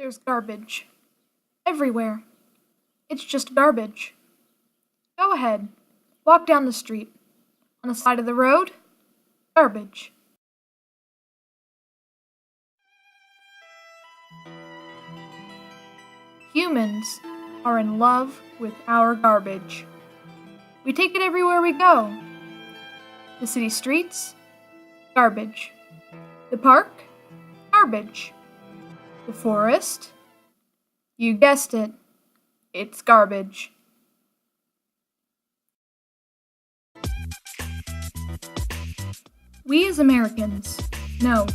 There's garbage. Everywhere. It's just garbage. Go ahead. Walk down the street. On the side of the road, garbage. Humans are in love with our garbage. We take it everywhere we go. The city streets, garbage. The park, garbage. The forest, you guessed it, it's garbage. We as Americans, no,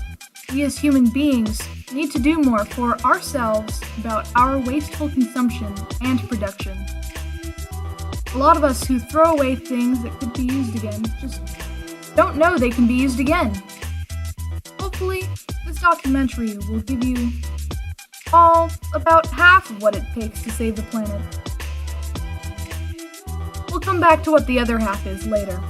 we as human beings need to do more for ourselves about our wasteful consumption and production. A lot of us who throw away things that could be used again just don't know they can be used again. Hopefully, this documentary will give you all about half of what it takes to save the planet. We'll come back to what the other half is later.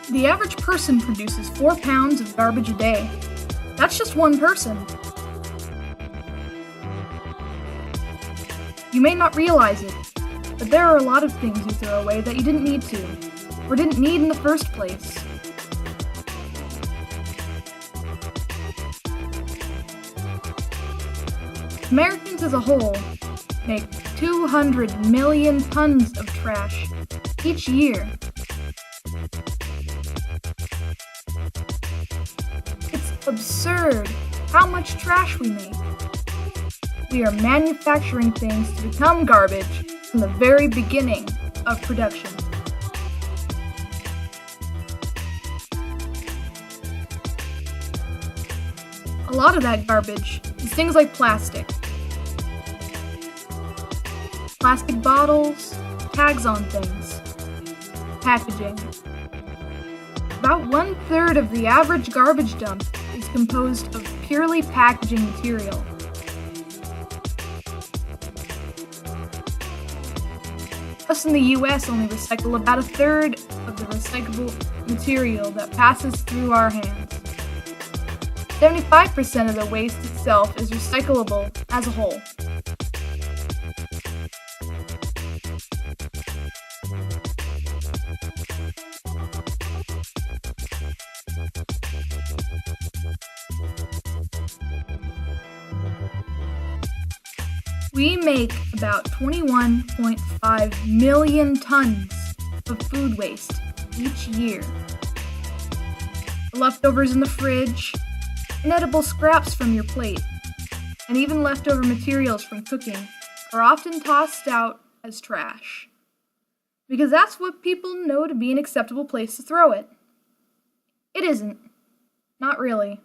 The average person produces 4 pounds of garbage a day. That's just one person. You may not realize it, but there are a lot of things you throw away that you didn't need to, or didn't need in the first place. Americans as a whole make 200 million tons of trash each year. It's absurd how much trash we make. We are manufacturing things to become garbage from the very beginning of production. A lot of that garbage is things like plastic. Plastic bottles, tags on things, packaging. About 1/3 of the average garbage dump is composed of purely packaging material. Us in the US only recycle about 1/3 of the recyclable material that passes through our hands. 75% of the waste itself is recyclable as a whole. We make about 21.5 million tons of food waste each year. The leftovers in the fridge, inedible scraps from your plate, and even leftover materials from cooking are often tossed out as trash. Because that's what people know to be an acceptable place to throw it. It isn't. Not really.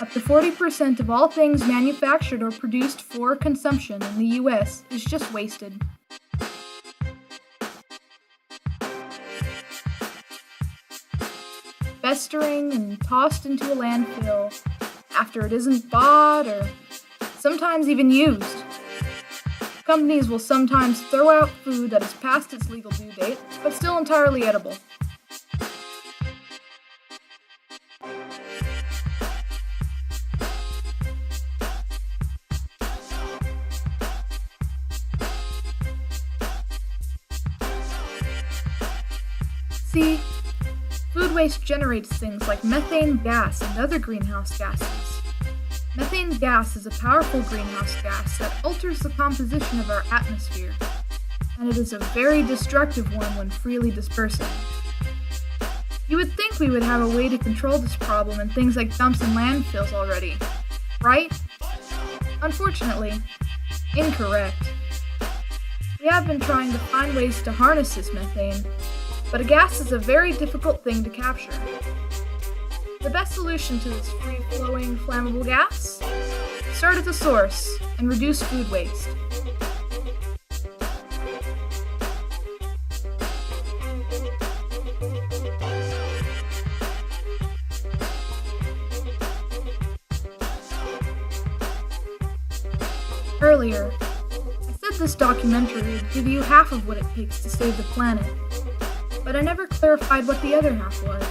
Up to 40% of all things manufactured or produced for consumption in the US is just wasted. Festering and tossed into a landfill after it isn't bought or sometimes even used. Companies will sometimes throw out food that is past its legal due date, but still entirely edible. See, food waste generates things like methane gas and other greenhouse gases. Methane gas is a powerful greenhouse gas that alters the composition of our atmosphere, and it is a very destructive one when freely dispersing. You would think we would have a way to control this problem in things like dumps and landfills already, right? Unfortunately, incorrect. We have been trying to find ways to harness this methane, but a gas is a very difficult thing to capture. The best solution to this free-flowing, flammable gas? Start at the source and reduce food waste. earlier, I said this documentary would give you half of what it takes to save the planet, but I never clarified what the other half was.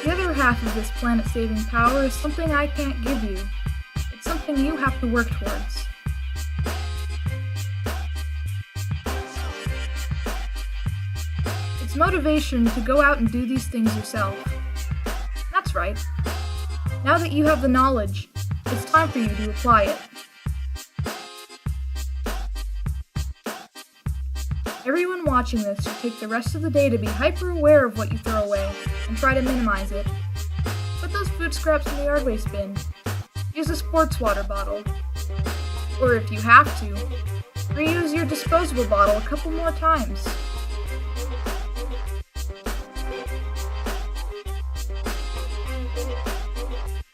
The other half of this planet-saving power is something I can't give you. It's something you have to work towards. It's motivation to go out and do these things yourself. That's right. Now that you have the knowledge, it's time for you to apply it. Everyone watching this should take the rest of the day to be hyper-aware of what you throw away and try to minimize it. Put those food scraps in the yard waste bin. Use a sports water bottle. Or if you have to, reuse your disposable bottle a couple more times.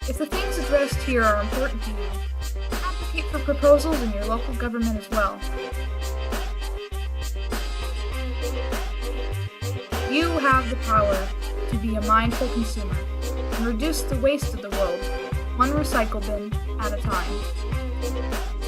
If the things addressed here are important to you, advocate for proposals in your local government as well. You have the power to be a mindful consumer and reduce the waste of the world, one recycle bin at a time.